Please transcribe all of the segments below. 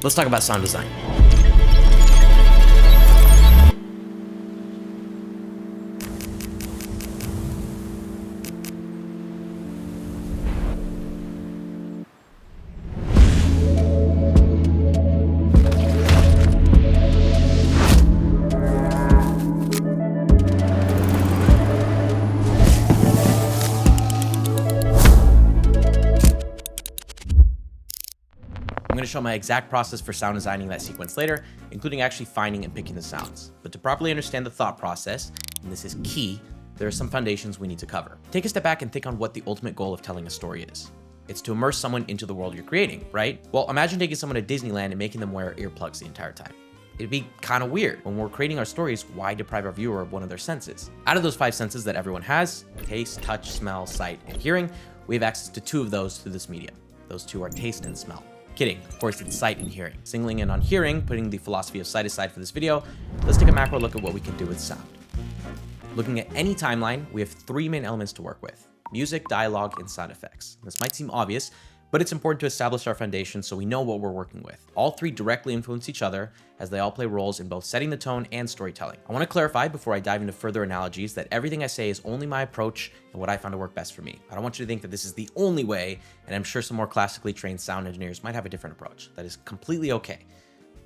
Let's talk about sound design. I'm going to show my exact process for sound designing that sequence later, including actually finding and picking the sounds. But to properly understand the thought process, and this is key, there are some foundations we need to cover. Take a step back and think on what the ultimate goal of telling a story is. It's to immerse someone into the world you're creating, right? Well, imagine taking someone to Disneyland and making them wear earplugs the entire time. It'd be kind of weird. When we're creating our stories, why deprive our viewer of one of their senses? Out of those 5 senses that everyone has, taste, touch, smell, sight, and hearing, we have access to 2 of those through this medium. Those 2 are taste and smell. Kidding, of course it's sight and hearing. Singling in on hearing, putting the philosophy of sight aside for this video, let's take a macro look at what we can do with sound. Looking at any timeline, we have 3 main elements to work with: music, dialogue, and sound effects. This might seem obvious, but it's important to establish our foundation so we know what we're working with. All 3 directly influence each other as they all play roles in both setting the tone and storytelling. I want to clarify before I dive into further analogies that everything I say is only my approach and what I found to work best for me. I don't want you to think that this is the only way, and I'm sure some more classically trained sound engineers might have a different approach. That is completely okay.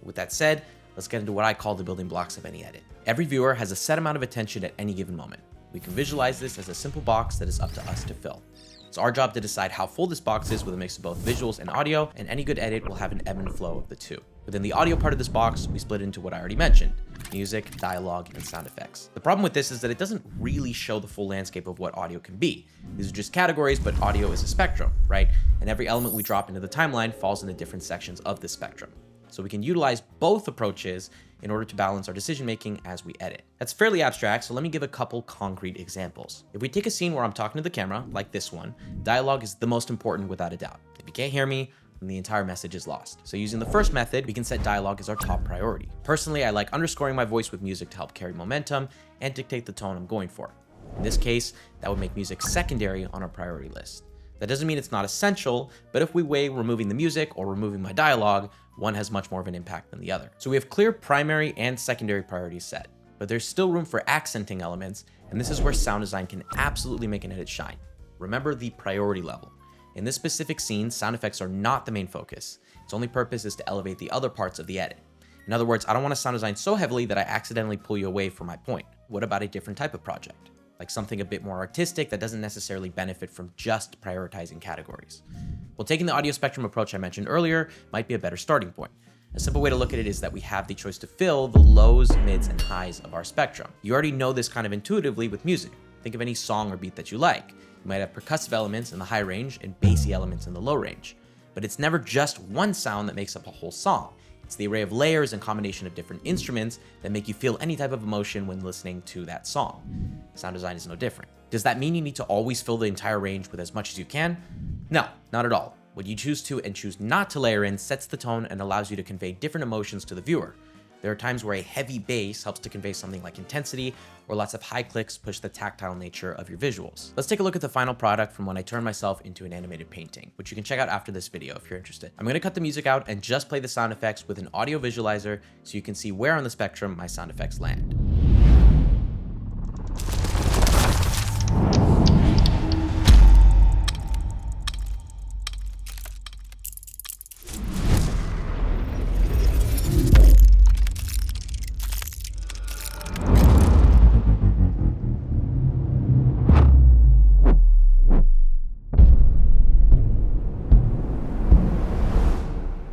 With that said, let's get into what I call the building blocks of any edit. Every viewer has a set amount of attention at any given moment. We can visualize this as a simple box that is up to us to fill. It's our job to decide how full this box is with a mix of both visuals and audio, and any good edit will have an ebb and flow of the 2. Within the audio part of this box, we split it into what I already mentioned: music, dialogue, and sound effects. The problem with this is that it doesn't really show the full landscape of what audio can be. These are just categories, but audio is a spectrum, right? And every element we drop into the timeline falls into different sections of this spectrum. So we can utilize both approaches in order to balance our decision making as we edit. That's fairly abstract, so let me give a couple concrete examples. If we take a scene where I'm talking to the camera, like this one, dialogue is the most important without a doubt. If you can't hear me, then the entire message is lost. So using the first method, we can set dialogue as our top priority. Personally, I like underscoring my voice with music to help carry momentum and dictate the tone I'm going for. In this case, that would make music secondary on our priority list. That doesn't mean it's not essential, but if we weigh removing the music or removing my dialogue, one has much more of an impact than the other. So we have clear primary and secondary priorities set, but there's still room for accenting elements, and this is where sound design can absolutely make an edit shine. Remember the priority level. In this specific scene, sound effects are not the main focus. Its only purpose is to elevate the other parts of the edit. In other words, I don't want to sound design so heavily that I accidentally pull you away from my point. What about a different type of project? Like something a bit more artistic that doesn't necessarily benefit from just prioritizing categories. Well, taking the audio spectrum approach I mentioned earlier might be a better starting point. A simple way to look at it is that we have the choice to fill the lows, mids, and highs of our spectrum. You already know this kind of intuitively with music. Think of any song or beat that you like. You might have percussive elements in the high range and bassy elements in the low range. But it's never just one sound that makes up a whole song. It's the array of layers and combination of different instruments that make you feel any type of emotion when listening to that song. Sound design is no different. Does that mean you need to always fill the entire range with as much as you can? No, not at all. What you choose to and choose not to layer in sets the tone and allows you to convey different emotions to the viewer. There are times where a heavy bass helps to convey something like intensity, or lots of high clicks push the tactile nature of your visuals. Let's take a look at the final product from when I turned myself into an animated painting, which you can check out after this video if you're interested. I'm going to cut the music out and just play the sound effects with an audio visualizer so you can see where on the spectrum my sound effects land.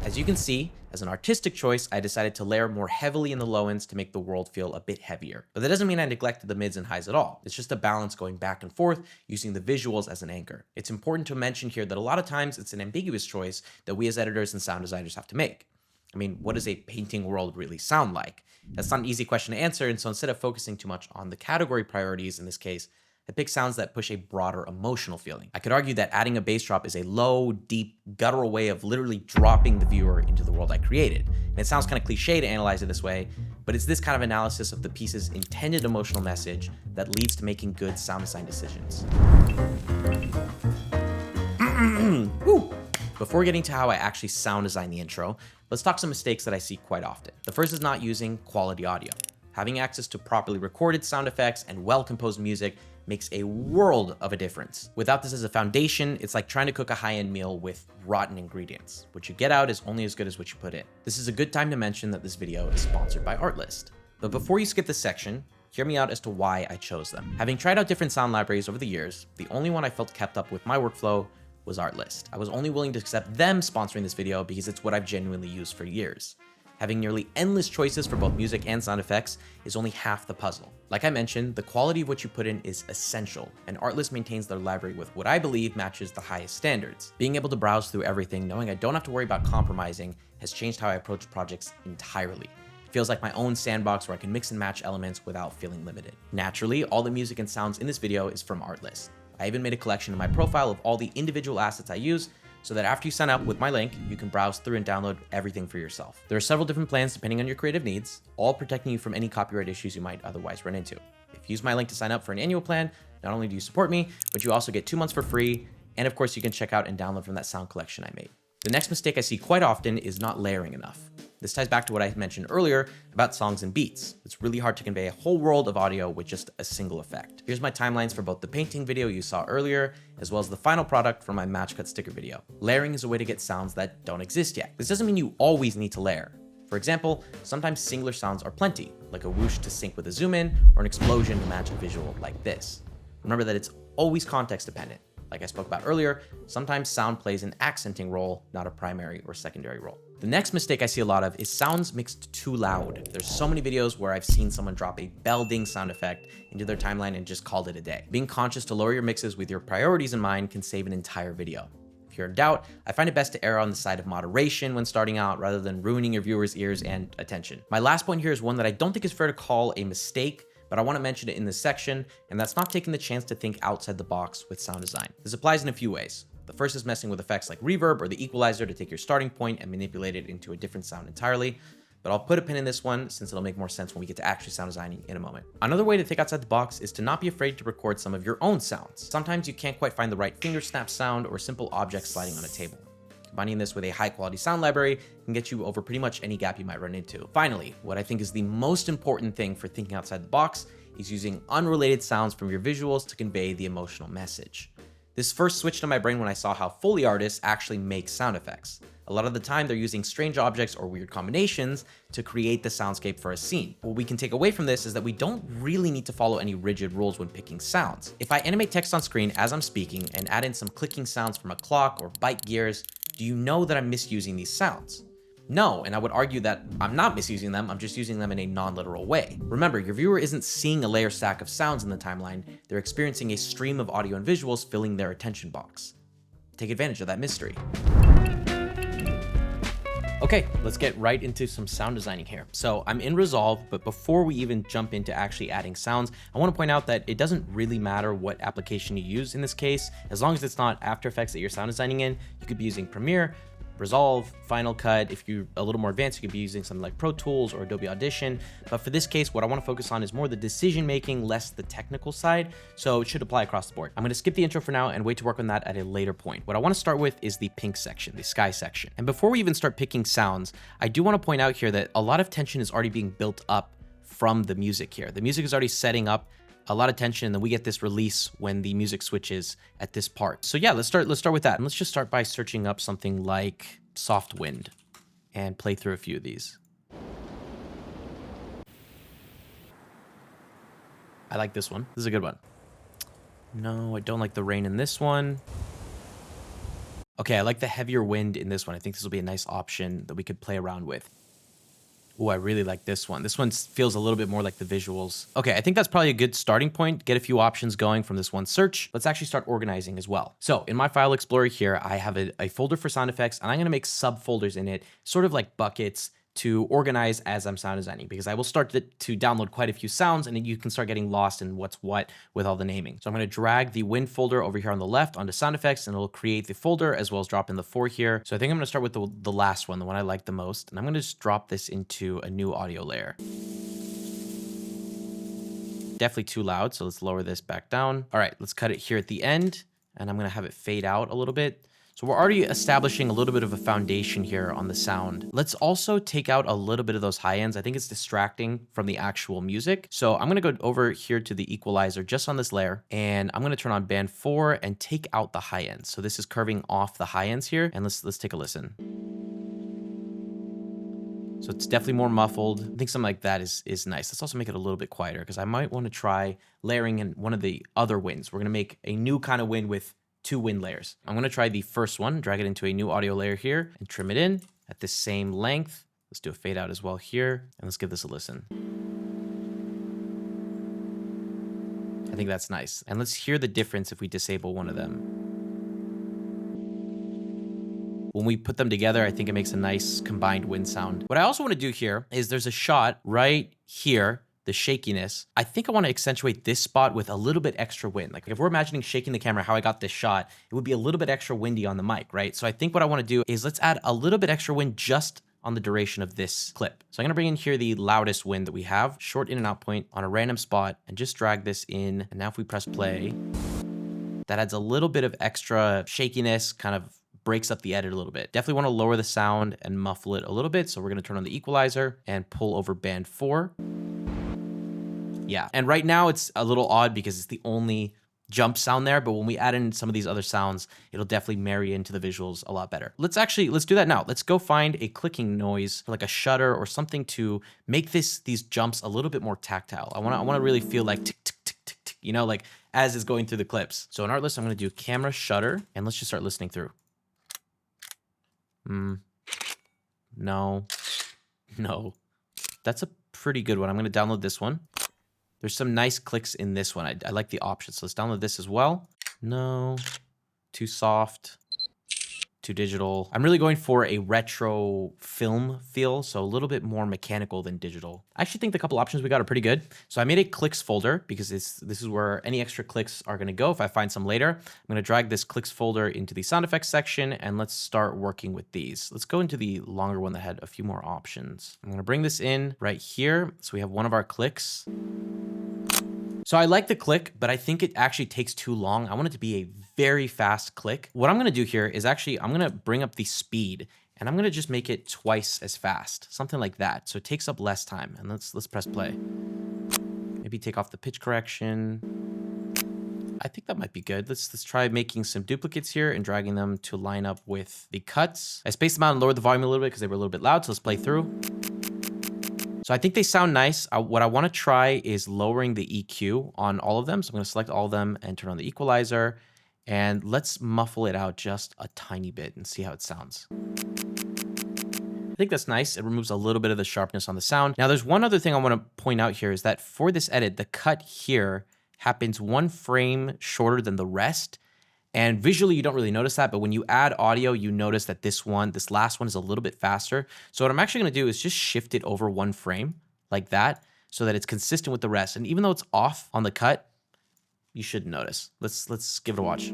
As you can see, as an artistic choice, I decided to layer more heavily in the low ends to make the world feel a bit heavier. But that doesn't mean I neglected the mids and highs at all. It's just a balance going back and forth using the visuals as an anchor. It's important to mention here that a lot of times it's an ambiguous choice that we as editors and sound designers have to make. I mean, what does a painting world really sound like? That's not an easy question to answer, and so instead of focusing too much on the category priorities in this case, I pick sounds that push a broader emotional feeling. I could argue that adding a bass drop is a low, deep, guttural way of literally dropping the viewer into the world I created. And it sounds kind of cliche to analyze it this way, but it's this kind of analysis of the piece's intended emotional message that leads to making good sound design decisions. Before getting to how I actually sound design the intro, Let's talk some mistakes that I see quite often. The first is not using quality audio. Having access to properly recorded sound effects and well-composed music makes a world of a difference. Without this as a foundation, it's like trying to cook a high-end meal with rotten ingredients. What you get out is only as good as what you put in. This is a good time to mention that this video is sponsored by Artlist. But before you skip this section, hear me out as to why I chose them. Having tried out different sound libraries over the years, the only one I felt kept up with my workflow was Artlist. I was only willing to accept them sponsoring this video because it's what I've genuinely used for years. Having nearly endless choices for both music and sound effects is only half the puzzle. Like I mentioned, the quality of what you put in is essential, and Artlist maintains their library with what I believe matches the highest standards. Being able to browse through everything, knowing I don't have to worry about compromising, has changed how I approach projects entirely. It feels like my own sandbox where I can mix and match elements without feeling limited. Naturally, all the music and sounds in this video is from Artlist. I even made a collection in my profile of all the individual assets I use, so that after you sign up with my link, you can browse through and download everything for yourself. There are several different plans depending on your creative needs, all protecting you from any copyright issues you might otherwise run into. If you use my link to sign up for an annual plan, not only do you support me, but you also get 2 months for free, and of course you can check out and download from that sound collection I made. The next mistake I see quite often is not layering enough. This ties back to what I mentioned earlier about songs and beats. It's really hard to convey a whole world of audio with just a single effect. Here's my timelines for both the painting video you saw earlier, as well as the final product from my match cut sticker video. Layering is a way to get sounds that don't exist yet. This doesn't mean you always need to layer. For example, sometimes singular sounds are plenty, like a whoosh to sync with a zoom in, or an explosion to match a visual like this. Remember that it's always context dependent. Like I spoke about earlier, sometimes sound plays an accenting role, not a primary or secondary role. The next mistake I see a lot of is sounds mixed too loud. There's so many videos where I've seen someone drop a bell-ding sound effect into their timeline and just called it a day. Being conscious to lower your mixes with your priorities in mind can save an entire video. If you're in doubt, I find it best to err on the side of moderation when starting out rather than ruining your viewers' ears and attention. My last point here is one that I don't think is fair to call a mistake, but I want to mention it in this section, and that's not taking the chance to think outside the box with sound design. This applies in a few ways. The first is messing with effects like reverb or the equalizer to take your starting point and manipulate it into a different sound entirely, but I'll put a pin in this one since it'll make more sense when we get to actually sound designing in a moment. Another way to think outside the box is to not be afraid to record some of your own sounds. Sometimes you can't quite find the right finger snap sound or simple object sliding on a table. Combining this with a high quality sound library can get you over pretty much any gap you might run into. Finally, what I think is the most important thing for thinking outside the box is using unrelated sounds from your visuals to convey the emotional message. This first switched in my brain when I saw how Foley artists actually make sound effects. A lot of the time they're using strange objects or weird combinations to create the soundscape for a scene. What we can take away from this is that we don't really need to follow any rigid rules when picking sounds. If I animate text on screen as I'm speaking and add in some clicking sounds from a clock or bike gears, do you know that I'm misusing these sounds? No, and I would argue that I'm not misusing them, I'm just using them in a non-literal way. Remember, your viewer isn't seeing a layer stack of sounds in the timeline, they're experiencing a stream of audio and visuals filling their attention box. Take advantage of that mystery. Okay, let's get right into some sound designing here. So I'm in Resolve, but before we even jump into actually adding sounds, I want to point out that it doesn't really matter what application you use in this case. As long as it's not After Effects that you're sound designing in, you could be using Premiere, Resolve, Final Cut. If you're a little more advanced, you could be using something like Pro Tools or Adobe Audition. But for this case, what I want to focus on is more the decision making, less the technical side. So it should apply across the board. I'm going to skip the intro for now and wait to work on that at a later point. What I want to start with is the pink section, the sky section. And before we even start picking sounds, I do want to point out here that a lot of tension is already being built up from the music here. The music is already setting up a lot of tension, and then we get this release when the music switches at this part. So yeah, let's start with that. And let's just start by searching up something like Soft Wind and play through a few of these. I like this one. This is a good one. No, I don't like the rain in this one. Okay, I like the heavier wind in this one. I think this will be a nice option that we could play around with. Oh, I really like this one. This one feels a little bit more like the visuals. Okay, I think that's probably a good starting point. Get a few options going from this one search. Let's actually start organizing as well. So in my file explorer here, I have a folder for sound effects, and I'm gonna make subfolders in it, sort of like buckets, to organize as I'm sound designing, because I will start to download quite a few sounds, and then you can start getting lost in what's what with all the naming. So I'm going to drag the wind folder over here on the left onto sound effects, and it'll create the folder as well as drop in the 4 here. So I think I'm going to start with the last one, the one I like the most, and I'm going to just drop this into a new audio layer. Definitely too loud, so let's lower this back down. All right, let's cut it here at the end, and I'm going to have it fade out a little bit. So we're already establishing a little bit of a foundation here on the sound. Let's also take out a little bit of those high ends. I think it's distracting from the actual music. So I'm gonna go over here to the equalizer just on this layer, and I'm gonna turn on band 4 and take out the high ends. So this is curving off the high ends here, and let's take a listen. So it's definitely more muffled. I think something like that is nice. Let's also make it a little bit quieter because I might want to try layering in one of the other winds. We're gonna make a new kind of wind with 2 wind layers. I'm gonna try the first one, drag it into a new audio layer here and trim it in at the same length. Let's do a fade out as well here. And let's give this a listen. I think that's nice. And let's hear the difference if we disable one of them. When we put them together, I think it makes a nice combined wind sound. What I also want to do here is there's a shot right here, the shakiness. I think I want to accentuate this spot with a little bit extra wind. Like if we're imagining shaking the camera, how I got this shot, it would be a little bit extra windy on the mic, right? So I think what I want to do is let's add a little bit extra wind just on the duration of this clip. So I'm gonna bring in here the loudest wind that we have, short in and out point on a random spot, and just drag this in. And now if we press play, that adds a little bit of extra shakiness, kind of breaks up the edit a little bit. Definitely want to lower the sound and muffle it a little bit. So we're going to turn on the equalizer and pull over band 4. Yeah. And right now it's a little odd because it's the only jump sound there. But when we add in some of these other sounds, it'll definitely marry into the visuals a lot better. Let's do that now. Let's go find a clicking noise, like a shutter or something to make these jumps a little bit more tactile. I want to really feel like tick, tick, tick, tick, tick, you know, like as it's going through the clips. So in Artlist, I'm going to do camera shutter and let's just start listening through. No. That's a pretty good one. I'm going to download this one. There's some nice clicks in this one. I like the options. So let's download this as well. No, too soft, too digital. I'm really going for a retro film feel, so a little bit more mechanical than digital. I actually think the couple options we got are pretty good. So I made a clicks folder because this is where any extra clicks are gonna go if I find some later. I'm gonna drag this clicks folder into the sound effects section and let's start working with these. Let's go into the longer one that had a few more options. I'm gonna bring this in right here. So we have one of our clicks. So I like the click, but I think it actually takes too long. I want it to be a very fast click. What I'm gonna do here is actually, I'm gonna bring up the speed and I'm gonna just make it twice as fast, something like that. So it takes up less time. And let's press play. Maybe take off the pitch correction. I think that might be good. Let's try making some duplicates here and dragging them to line up with the cuts. I spaced them out and lowered the volume a little bit because they were a little bit loud. So let's play through. So I think they sound nice. What I want to try is lowering the EQ on all of them. So I'm going to select all of them and turn on the equalizer. And let's muffle it out just a tiny bit and see how it sounds. I think that's nice. It removes a little bit of the sharpness on the sound. Now, there's one other thing I want to point out here is that for this edit, the cut here happens 1 frame shorter than the rest. And visually, you don't really notice that, but when you add audio, you notice that this last one is a little bit faster. So what I'm actually gonna do is just shift it over 1 frame like that so that it's consistent with the rest. And even though it's off on the cut, you shouldn't notice. Let's give it a watch.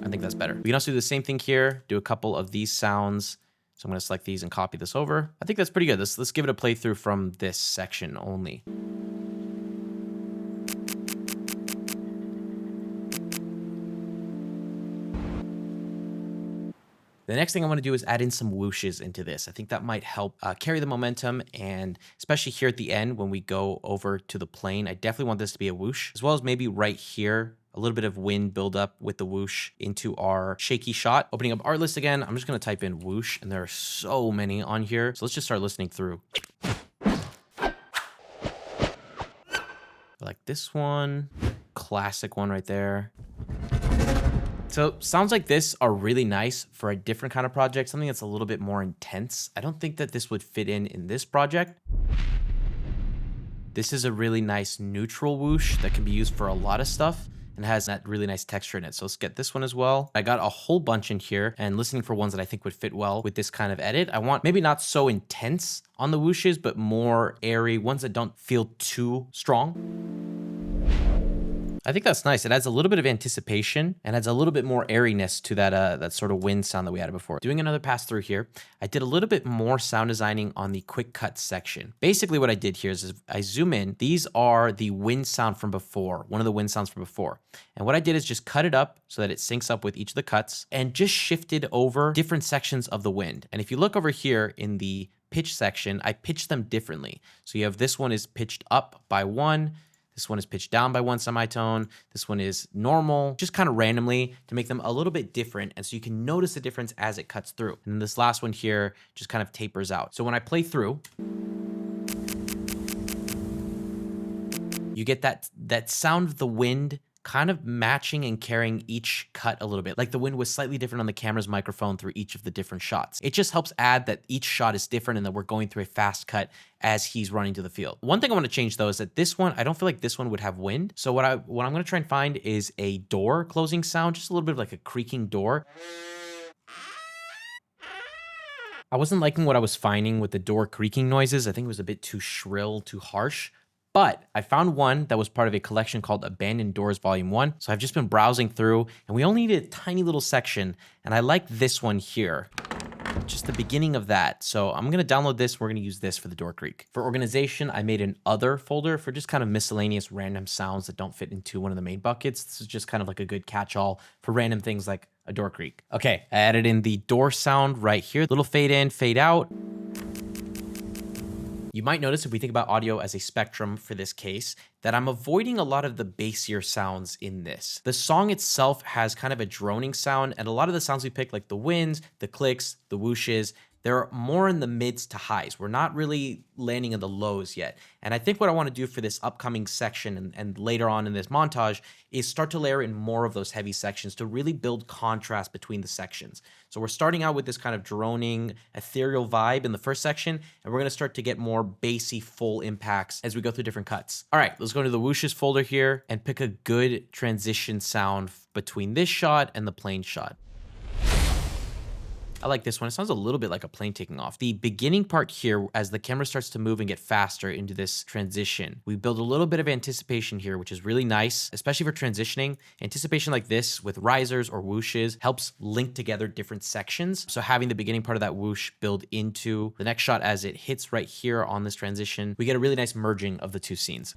I think that's better. We can also do the same thing here, do a couple of these sounds. So I'm gonna select these and copy this over. I think that's pretty good. Let's give it a playthrough from this section only. The next thing I want to do is add in some whooshes into this. I think that might help carry the momentum, and especially here at the end when we go over to the plane, I definitely want this to be a whoosh, as well as maybe right here, a little bit of wind build up with the whoosh into our shaky shot. Opening up Artlist again, I'm just going to type in whoosh, and there are so many on here. So let's just start listening through. Like this one, classic one right there. So sounds like this are really nice for a different kind of project, something that's a little bit more intense. I don't think that this would fit in this project. This is a really nice neutral whoosh that can be used for a lot of stuff and has that really nice texture in it. So let's get this one as well. I got a whole bunch in here and listening for ones that I think would fit well with this kind of edit. I want maybe not so intense on the whooshes, but more airy, ones that don't feel too strong. I think that's nice. It adds a little bit of anticipation and adds a little bit more airiness to that sort of wind sound that we had before. Doing another pass through here, I did a little bit more sound designing on the quick cut section. Basically what I did here is I zoom in. These are the wind sound from before, one of the wind sounds from before. And what I did is just cut it up so that it syncs up with each of the cuts and just shifted over different sections of the wind. And if you look over here in the pitch section, I pitched them differently. So you have this one is pitched up by 1, this one is pitched down by 1 semitone, this one is normal, just kind of randomly to make them a little bit different. And so you can notice the difference as it cuts through. And then this last one here just kind of tapers out. So when I play through, you get that sound of the wind kind of matching and carrying each cut a little bit. Like the wind was slightly different on the camera's microphone through each of the different shots. It just helps add that each shot is different and that we're going through a fast cut as he's running to the field. One thing I want to change though is that this one, I don't feel like this one would have wind. So what I'm going to try and find is a door closing sound, just a little bit of like a creaking door. I wasn't liking what I was finding with the door creaking noises. I think it was a bit too shrill, too harsh. But I found one that was part of a collection called Abandoned Doors Volume 1. So I've just been browsing through and we only needed a tiny little section. And I like this one here, just the beginning of that. So I'm going to download this. We're going to use this for the door creak. For organization, I made an other folder for just kind of miscellaneous random sounds that don't fit into one of the main buckets. This is just kind of like a good catch-all for random things like a door creak. Okay, I added in the door sound right here. Little fade in, fade out. You might notice if we think about audio as a spectrum for this case, that I'm avoiding a lot of the bassier sounds in this. The song itself has kind of a droning sound, and a lot of the sounds we pick, like the winds, the clicks, the whooshes, they're more in the mids to highs. We're not really landing in the lows yet. And I think what I want to do for this upcoming section and later on in this montage is start to layer in more of those heavy sections to really build contrast between the sections. So we're starting out with this kind of droning, ethereal vibe in the first section, and we're going to start to get more bassy, full impacts as we go through different cuts. All right, let's go into the whooshes folder here and pick a good transition sound between this shot and the plane shot. I like this one. It sounds a little bit like a plane taking off. The beginning part here, as the camera starts to move and get faster into this transition, we build a little bit of anticipation here, which is really nice, especially for transitioning. Anticipation like this with risers or whooshes helps link together different sections. So having the beginning part of that whoosh build into the next shot as it hits right here on this transition, we get a really nice merging of the two scenes.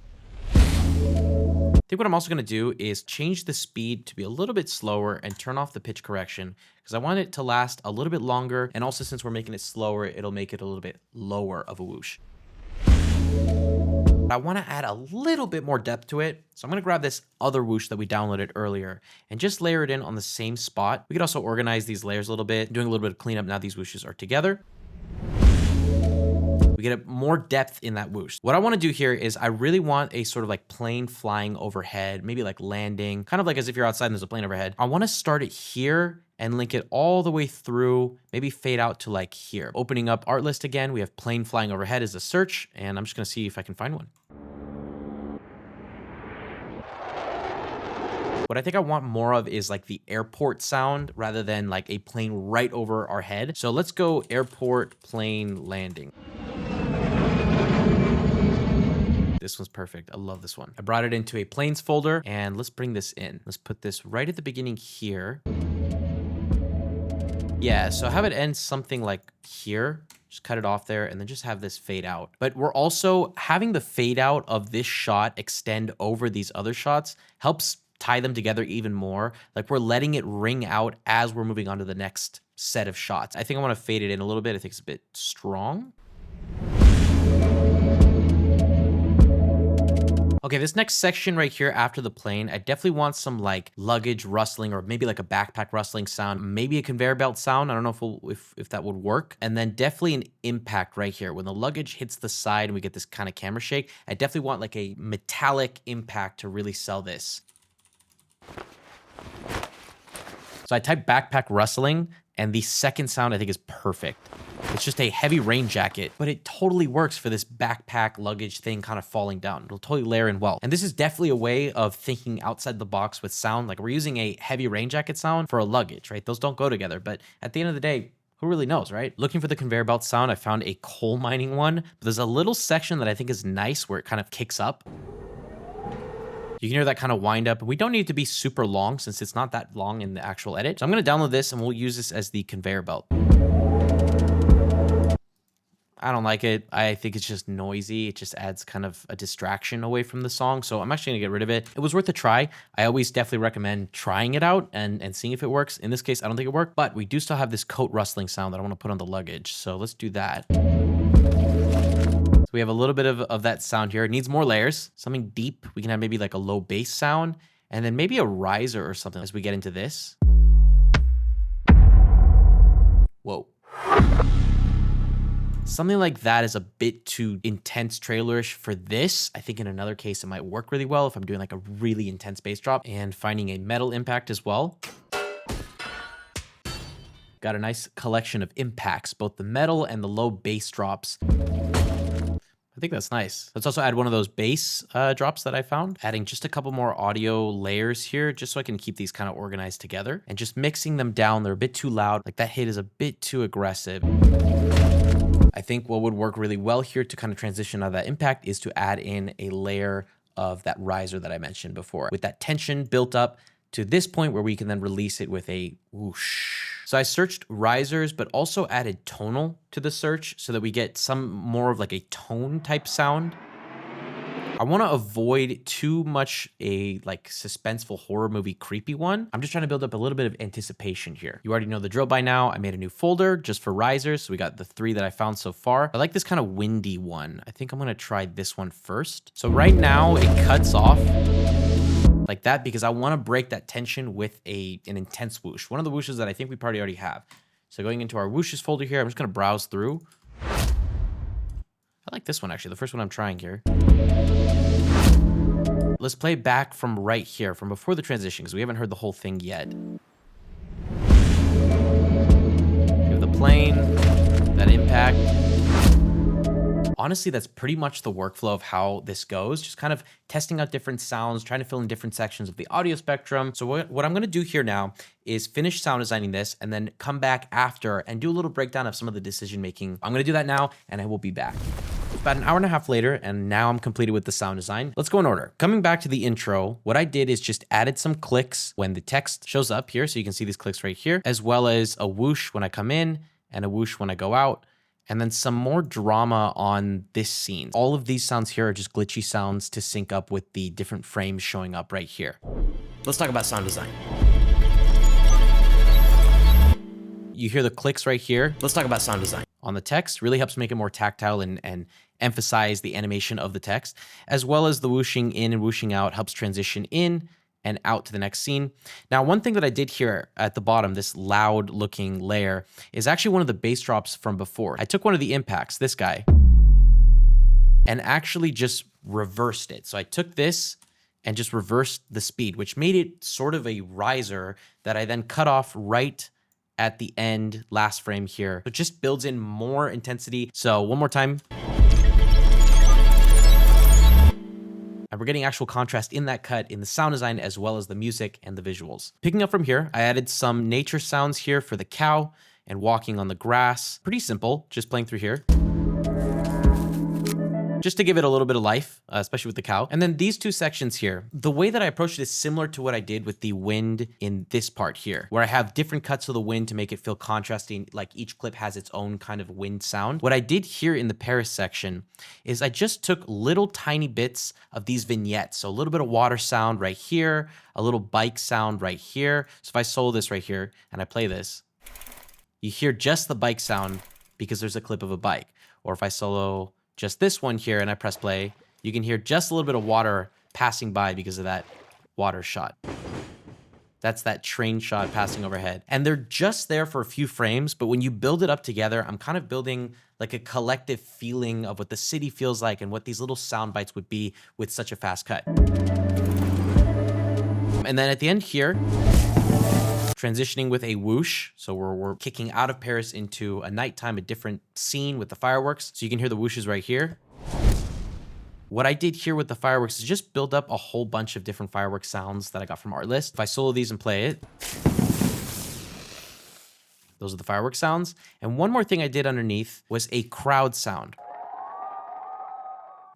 I think what I'm also going to do is change the speed to be a little bit slower and turn off the pitch correction because I want it to last a little bit longer. And also since we're making it slower, it'll make it a little bit lower of a whoosh. I want to add a little bit more depth to it. So I'm going to grab this other whoosh that we downloaded earlier and just layer it in on the same spot. We could also organize these layers a little bit, doing a little bit of cleanup now these whooshes are together. We get more depth in that whoosh. What I want to do here is I really want a sort of like plane flying overhead, maybe like landing, kind of like as if you're outside and there's a plane overhead. I want to start it here and link it all the way through, maybe fade out to like here. Opening up art list again, we have plane flying overhead as a search, and I'm just going to see if I can find one. What I think I want more of is like the airport sound rather than like a plane right over our head. So let's go airport plane landing. This one's perfect. I love this one. I brought it into a planes folder and let's bring this in. Let's put this right at the beginning here. Yeah, so have it end something like here. Just cut it off there and then just have this fade out. But we're also having the fade out of this shot extend over these other shots helps tie them together even more. Like we're letting it ring out as we're moving on to the next set of shots. I think I want to fade it in a little bit. I think it's a bit strong. Okay, this next section right here after the plane, I definitely want some like luggage rustling or maybe like a backpack rustling sound, maybe a conveyor belt sound. I don't know if that would work. And then definitely an impact right here. When the luggage hits the side and we get this kind of camera shake, I definitely want like a metallic impact to really sell this. So I typed backpack rustling and the second sound I think is perfect. It's just a heavy rain jacket, but it totally works for this backpack luggage thing kind of falling down. It'll totally layer in well. And this is definitely a way of thinking outside the box with sound. Like we're using a heavy rain jacket sound for a luggage, right? Those don't go together, but at the end of the day, who really knows, right? Looking for the conveyor belt sound, I found a coal mining one, but there's a little section that I think is nice where it kind of kicks up. You can hear that kind of wind up. We don't need it to be super long since it's not that long in the actual edit. So I'm going to download this and we'll use this as the conveyor belt. I don't like it. I think it's just noisy. It just adds kind of a distraction away from the song. So I'm actually gonna get rid of it. It was worth a try. I always definitely recommend trying it out and seeing if it works. In this case, I don't think it worked, but we do still have this coat rustling sound that I wanna put on the luggage. So let's do that. So we have a little bit of that sound here. It needs more layers, something deep. We can have maybe like a low bass sound and then maybe a riser or something as we get into this. Whoa. Something like that is a bit too intense trailerish for this. I think in another case, it might work really well if I'm doing like a really intense bass drop, and finding a metal impact as well. Got a nice collection of impacts, both the metal and the low bass drops. I think that's nice. Let's also add one of those bass drops that I found. Adding just a couple more audio layers here, just so I can keep these kind of organized together. And just mixing them down. They're a bit too loud. Like that hit is a bit too aggressive. I think what would work really well here to kind of transition out of that impact is to add in a layer of that riser that I mentioned before, with that tension built up to this point where we can then release it with a whoosh. So I searched risers, but also added tonal to the search so that we get some more of like a tone type sound. I want to avoid too much a like suspenseful horror movie creepy one. I'm just trying to build up a little bit of anticipation here. You already know the drill by now. I made a new folder just for risers. So we got the 3 that I found so far. I like this kind of windy one. I think I'm going to try this one first. So right now it cuts off like that because I want to break that tension with an intense whoosh. One of the whooshes that I think we probably already have. So going into our whooshes folder here, I'm just going to browse through. I like this one actually, the first one I'm trying here. Let's play back from right here, from before the transition, because we haven't heard the whole thing yet. Hear the plane, that impact. Honestly, that's pretty much the workflow of how this goes. Just kind of testing out different sounds, trying to fill in different sections of the audio spectrum. So what I'm gonna do here now is finish sound designing this and then come back after and do a little breakdown of some of the decision making. I'm gonna do that now and I will be back. About an hour and a half later, and now I'm completed with the sound design. Let's go in order. Coming back to the intro, what I did is just added some clicks when the text shows up here. So you can see these clicks right here, as well as a whoosh when I come in and a whoosh when I go out. And then some more drama on this scene. All of these sounds here are just glitchy sounds to sync up with the different frames showing up right here. Let's talk about sound design. You hear the clicks right here. Let's talk about sound design. On the text really helps make it more tactile and emphasize the animation of the text, as well as the whooshing in and whooshing out helps transition in and out to the next scene. Now, one thing that I did here at the bottom, this loud looking layer, is actually one of the bass drops from before. I took one of the impacts, this guy, and actually just reversed it. So I took this and just reversed the speed, which made it sort of a riser that I then cut off right at the end, last frame here. It just builds in more intensity. So one more time. And we're getting actual contrast in that cut in the sound design as well as the music and the visuals. Picking up from here, I added some nature sounds here for the cow and walking on the grass. Pretty simple, just playing through here. Just to give it a little bit of life, especially with the cow. And then these two sections here, the way that I approached it is similar to what I did with the wind in this part here, where I have different cuts of the wind to make it feel contrasting, like each clip has its own kind of wind sound. What I did here in the Paris section is I just took little tiny bits of these vignettes. So a little bit of water sound right here, a little bike sound right here. So if I solo this right here and I play this, you hear just the bike sound because there's a clip of a bike. Or if I solo just this one here and I press play, you can hear just a little bit of water passing by because of that water shot. That's that train shot passing overhead. And they're just there for a few frames, but when you build it up together, I'm kind of building like a collective feeling of what the city feels like and what these little sound bites would be with such a fast cut. And then at the end here, transitioning with a whoosh. So we're kicking out of Paris into a nighttime, a different scene with the fireworks. So you can hear the whooshes right here. What I did here with the fireworks is just build up a whole bunch of different fireworks sounds that I got from Artlist. If I solo these and play it, those are the fireworks sounds. And one more thing I did underneath was a crowd sound.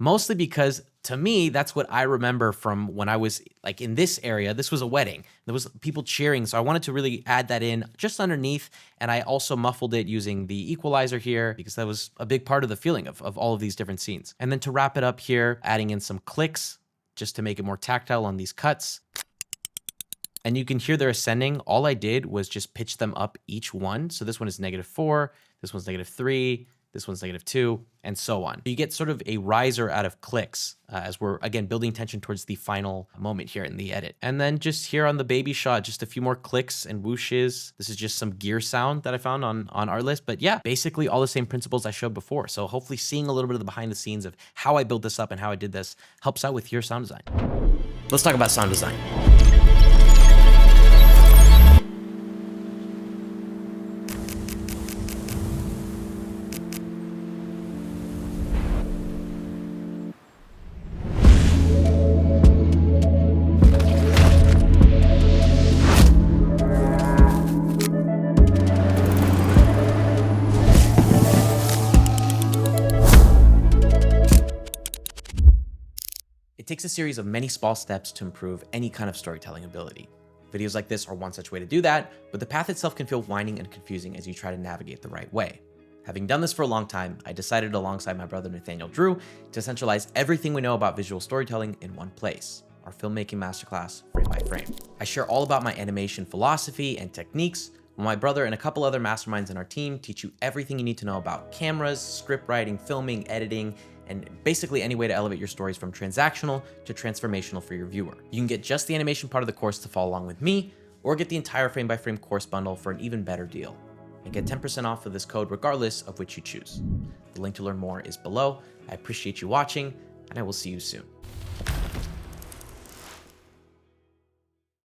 mostly because to me, that's what I remember from when I was like in this area. This was a wedding. There was people cheering. So I wanted to really add that in just underneath. And I also muffled it using the equalizer here because that was a big part of the feeling of all of these different scenes. And then to wrap it up here, adding in some clicks just to make it more tactile on these cuts. And you can hear they're ascending. All I did was just pitch them up each one. So this one is -4, this one's -3, this one's -2, and so on. You get sort of a riser out of clicks as we're, again, building tension towards the final moment here in the edit. And then just here on the baby shot, just a few more clicks and whooshes. This is just some gear sound that I found on Artlist. But yeah, basically all the same principles I showed before. So hopefully seeing a little bit of the behind the scenes of how I built this up and how I did this helps out with your sound design. Let's talk about sound design. It takes a series of many small steps to improve any kind of storytelling ability. Videos like this are one such way to do that, but the path itself can feel winding and confusing as you try to navigate the right way. Having done this for a long time, I decided alongside my brother Nathaniel Drew to centralize everything we know about visual storytelling in one place, our filmmaking masterclass, Frame by Frame. I share all about my animation philosophy and techniques, while my brother and a couple other masterminds in our team teach you everything you need to know about cameras, script writing, filming, editing, and basically any way to elevate your stories from transactional to transformational for your viewer. You can get just the animation part of the course to follow along with me, or get the entire Frame by Frame course bundle for an even better deal. And get 10% off with this code regardless of which you choose. The link to learn more is below. I appreciate you watching, and I will see you soon.